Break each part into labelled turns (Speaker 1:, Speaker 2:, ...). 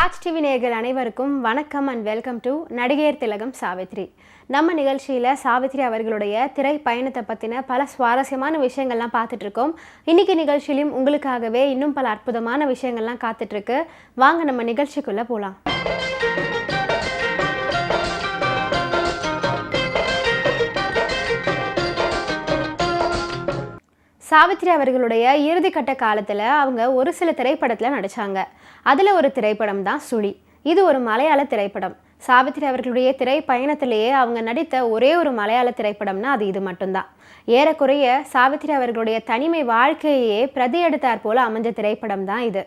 Speaker 1: Raj TV நேயர்கள் அனைவருக்கும் வணக்கம் அண்ட் வெல்கம் டு நடிகையர் திலகம் சாவித்ரி. நம்ம நிகழ்ச்சியில் சாவித்ரி அவர்களுடைய திரை பயணத்தை பற்றின பல சுவாரஸ்யமான விஷயங்கள்லாம் பார்த்துட்ருக்கோம். இன்றைக்கி நிகழ்ச்சியிலும் உங்களுக்காகவே இன்னும் பல அற்புதமான விஷயங்கள்லாம் காத்துட்ருக்கு. வாங்க நம்ம நிகழ்ச்சிக்குள்ளே போகலாம். சாவித்ரி அவர்களுடைய இறுதிக்கட்ட காலத்தில் அவங்க ஒரு சில திரைப்படத்தில் நடித்தாங்க. அதில் ஒரு திரைப்படம் தான் சுழி. இது ஒரு மலையாள திரைப்படம். சாவித்ரி அவர்களுடைய திரை பயணத்திலேயே அவங்க நடித்த ஒரே ஒரு மலையாள திரைப்படம்னா அது இது மட்டும்தான். ஏறக்குறைய சாவித்ரி அவர்களுடைய தனிமை வாழ்க்கையே பிரதி எடுத்தார் போல அமைஞ்ச திரைப்படம் தான் இது.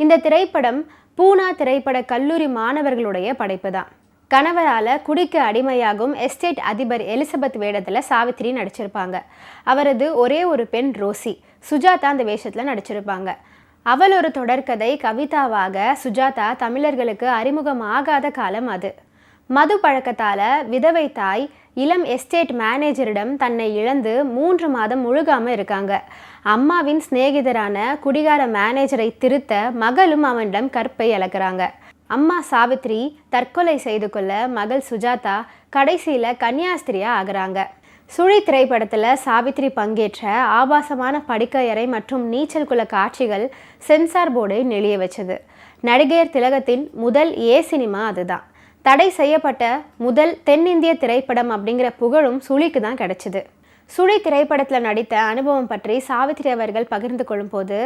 Speaker 1: இந்த திரைப்படம் பூனா திரைப்பட கல்லூரி மாணவர்களுடைய படைப்பு தான். கணவரால் குடிக்கு அடிமையாகும் எஸ்டேட் அதிபர் எலிசபெத் வேடத்தில் சாவித்ரி நடிச்சிருப்பாங்க. அவரது ஒரே ஒரு பெண் ரோசி, சுஜாதா அந்த வேஷத்தில் நடிச்சிருப்பாங்க. அவள் ஒரு தொடர்கதை கவிதாவாக சுஜாதா தமிழர்களுக்கு அறிமுகமாகாத காலம் அது. மது பழக்கத்தால் விதவை தாய் இளம் எஸ்டேட் மேனேஜரிடம் தன்னை இழந்து 3 மாதம் முழுகாமல் இருக்காங்க. அம்மாவின் சிநேகிதரான குடிகார மேனேஜரை திருத்த மகளும் அவனிடம் கற்பை இழக்கிறாங்க. அம்மா சாவித்ரி தற்கொலை செய்து கொள்ள மகள் சுஜாதா கடைசியில் கன்னியாஸ்திரியாக ஆகிறாங்க. சுழி திரைப்படத்தில் சாவித்ரி பங்கேற்ற ஆபாசமான படுக்கையறை மற்றும் நீச்சல் குள காட்சிகள் சென்சார் போர்டை நெளிய வச்சது. நடிகையர் திலகத்தின் முதல் சினிமா அதுதான். தடை செய்யப்பட்ட முதல் தென்னிந்திய திரைப்படம் அப்படிங்கிற புகழும் சுழிக்கு தான் கிடைச்சிது. சுழி திரைப்படத்தில் நடித்த அனுபவம் பற்றி சாவித்ரி அவர்கள் பகிர்ந்து கொள்ளும்போது,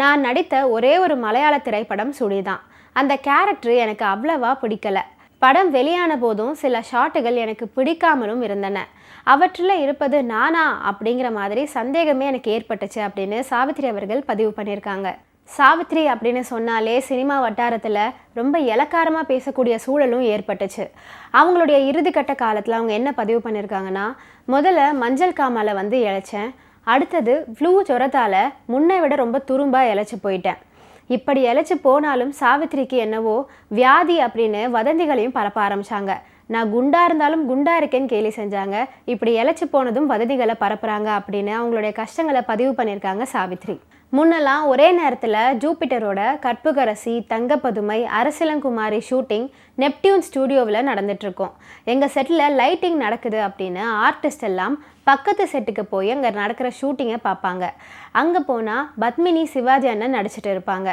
Speaker 1: நான் நடித்த ஒரே ஒரு மலையாள திரைப்படம் சுழி தான். அந்த கேரக்டர் எனக்கு அவ்வளவா பிடிக்கல. படம் வெளியான போதும் சில ஷாட்டுகள் எனக்கு பிடிக்காமலும் இருந்தன. அவற்றில் இருப்பது நானா அப்படிங்கிற மாதிரி சந்தேகமே எனக்கு ஏற்பட்டுச்சு அப்படின்னு சாவித்ரி அவர்கள் பதிவு பண்ணியிருக்காங்க. சாவித்ரி அப்படின்னு சொன்னாலே சினிமா வட்டாரத்தில் ரொம்ப இலக்காரமாக பேசக்கூடிய சூழலும் ஏற்பட்டுச்சு. அவங்களுடைய இறுதிக்கட்ட காலத்தில் அவங்க என்ன பதிவு பண்ணியிருக்காங்கன்னா, முதல்ல மஞ்சள் காமால இழைச்சேன், அடுத்தது ஃப்ளூ ஜுரத்தால் முன்னை விட ரொம்ப துரும்பாக இழைச்சி போயிட்டேன். இப்படி இழைச்சி போனாலும் சாவித்ரிக்கு என்னவோ வியாதி அப்படின்னு வதந்திகளையும் பரப்ப ஆரம்பித்தாங்க. நான் குண்டா இருந்தாலும் குண்டா இருக்கேன்னு கேலி செஞ்சாங்க. இப்படி இழைச்சி போனதும் வதந்திகளை பரப்புகிறாங்க அப்படின்னு அவங்களுடைய கஷ்டங்களை பதிவு பண்ணியிருக்காங்க சாவித்ரி. முன்னெல்லாம் ஒரே நேரத்தில் ஜூபிட்டரோட கற்புக்கரசி, தங்கப்பதுமை, அரசிலங்குமாரி ஷூட்டிங் நெப்டியூன் ஸ்டூடியோவில் நடந்துகிட்ருக்கோம். எங்கள் செட்டில் லைட்டிங் நடக்குது அப்படின்னு ஆர்டிஸ்ட் எல்லாம் பக்கத்து செட்டுக்கு போய் அங்கே நடக்கிற ஷூட்டிங்கை பார்ப்பாங்க. அங்கே போனால் பத்மினி, சிவாஜி அண்ணன் நடிச்சிட்டு இருப்பாங்க.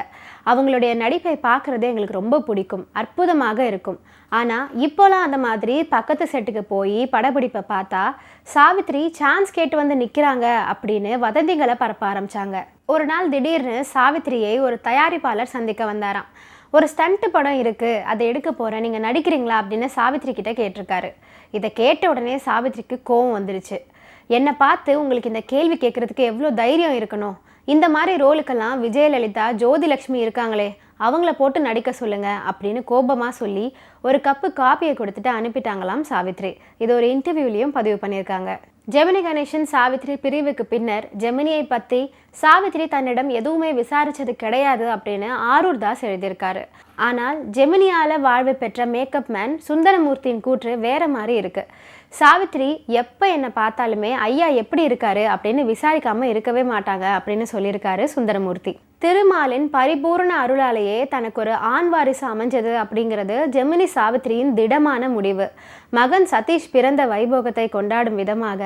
Speaker 1: அவங்களுடைய நடிப்பை பார்க்குறதே எங்களுக்கு ரொம்ப பிடிக்கும், அற்புதமாக இருக்கும். ஆனால் இப்போலாம் அந்த மாதிரி பக்கத்து செட்டுக்கு போய் படப்பிடிப்பை பார்த்தா சாவித்ரி சான்ஸ் கேட்டு நிற்கிறாங்க அப்படின்னு வதந்திகளை பரப்ப ஆரம்பித்தாங்க. ஒரு நாள் திடீர்னு சாவித்ரியை ஒரு தயாரிப்பாளர் சந்திக்க வந்தாராம். ஒரு ஸ்டண்ட் படம் இருக்குது, அதை எடுக்க போகிறேன், நீங்கள் நடிக்கிறீங்களா அப்படின்னு சாவித்ரி கிட்ட கேட்டிருக்காரு. இதை கேட்ட உடனே சாவித்ரிக்கு கோவம் வந்துருச்சு. என்னை பார்த்து உங்களுக்கு இந்த கேள்வி கேட்குறதுக்கு எவ்வளோ தைரியம் இருக்கணும்? இந்த மாதிரி ரோலுக்கெல்லாம் விஜயலலிதா, ஜோதிலட்சுமி இருக்காங்களே, அவங்கள போட்டு நடிக்க சொல்லுங்க அப்படின்னு கோபமாக சொல்லி ஒரு கப்பு காப்பியை கொடுத்துட்டு அனுப்பிட்டாங்களாம் சாவித்ரி. இது ஒரு இன்டர்வியூலையும் பதிவு பண்ணியிருக்காங்க. ஜெமினி கணேசன் சாவித்ரி பிரிவுக்கு பின்னர் ஜெமினியை பற்றி சாவித்ரி தன்னிடம் எதுவுமே விசாரித்தது கிடையாது அப்படின்னு ஆரூர் தாஸ் எழுதியிருக்காரு. ஆனால் ஜெமினியால் வாழ்வு பெற்ற மேக்கப் மேன் சுந்தரமூர்த்தியின் கூற்று வேற மாதிரி இருக்கு. சாவித்ரி எப்போ என்னை பார்த்தாலுமே ஐயா எப்படி இருக்காரு அப்படின்னு விசாரிக்காமல் இருக்கவே மாட்டாங்க அப்படின்னு சொல்லியிருக்காரு சுந்தரமூர்த்தி. திருமாலின் பரிபூர்ண அருளாலேயே தனக்கு ஒரு ஆண் வாரிசு அமைஞ்சது அப்படிங்கிறது ஜெமினி சாவித்ரியின் திடமான முடிவு. மகன் சதீஷ் பிறந்த வைபோகத்தை கொண்டாடும் விதமாக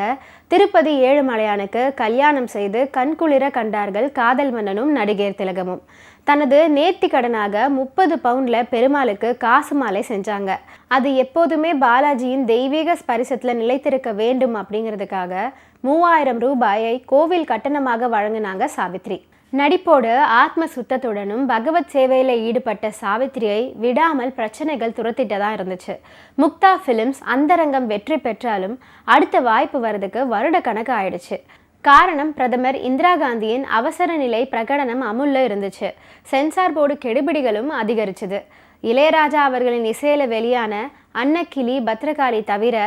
Speaker 1: திருப்பதி ஏழுமலையானுக்கு கல்யாணம் செய்து கண்குளிர கண்டார்கள் காதல் மன்னனும் நடிகையர் திலகமும். தனது நேர்த்தி கடனாக 30 பவுண்டில் பெருமாளுக்கு காசு மாலை செஞ்சாங்க. அது எப்போதுமே பாலாஜியின் தெய்வீக ஸ்பரிசத்தில் நிலைத்திருக்க வேண்டும் அப்படிங்கிறதுக்காக 3000 ரூபாயை கோவில் கட்டணமாக வழங்கினாங்க சாவித்ரி. நடிப்போடு ஆத்ம சுத்தத்துடனும் பகவத் சேவையில் ஈடுபட்ட சாவித்ரியை விடாமல் பிரச்சனைகள் துரத்திட்டதான் இருந்துச்சு. முக்தா ஃபிலிம்ஸ் அந்தரங்கம் வெற்றி பெற்றாலும் அடுத்த வாய்ப்பு வர்றதுக்கு வருட கணக்கு ஆயிடுச்சு. காரணம், பிரதமர் இந்திரா காந்தியின் அவசர நிலை பிரகடனம் அமுல்ல இருந்துச்சு. சென்சார் போர்டு கெடுபிடிகளும் அதிகரிச்சுது. இளையராஜா அவர்களின் இசையில வெளியான அன்னக்கிளி, பத்ரகாளி தவிர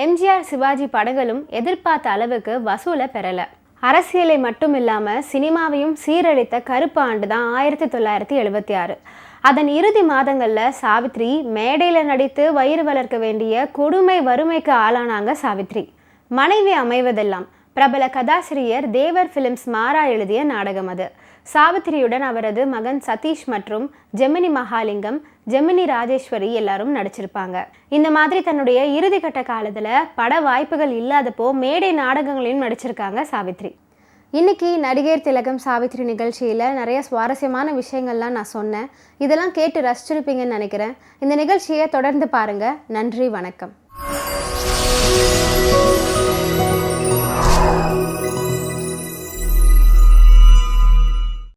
Speaker 1: எம்ஜிஆர், சிவாஜி படங்களும் எதிர்பார்த்த அளவுக்கு வசூலை பெறல. அரசியலை மட்டும் இல்லாமல் சினிமாவையும் சீரழித்த கருப்பு ஆண்டு தான் 1976. அதன் இறுதி மாதங்களில் சாவித்ரி மேடையில் நடித்து வயிறு வளர்க்க வேண்டிய கொடுமை வறுமைக்கு ஆளானாங்க சாவித்ரி. மனைவி அமைவதெல்லாம் பிரபல கதாசிரியர் தேவர் ஃபிலிம்ஸ் மாறா எழுதிய நாடகம் அது. சாவித்திரியுடன் அவரது மகன் சதீஷ் மற்றும் ஜெமினி மகாலிங்கம், ஜெமினி ராஜேஸ்வரி எல்லாரும் நடிச்சிருப்பாங்க. இந்த மாதிரி தன்னுடைய இறுதிக்கட்ட காலத்தில் பட வாய்ப்புகள் இல்லாதப்போ மேடை நாடகங்களையும் நடிச்சிருக்காங்க சாவித்ரி. இன்றைக்கி நடிகர் திலகம் சாவித்ரி நிகழ்ச்சியில் நிறைய சுவாரஸ்யமான விஷயங்கள்லாம் நான் சொன்னேன். இதெல்லாம் கேட்டு ரசிச்சிருப்பீங்கன்னு நினைக்கிறேன். இந்த நிகழ்ச்சியை தொடர்ந்து பாருங்கள். நன்றி, வணக்கம்.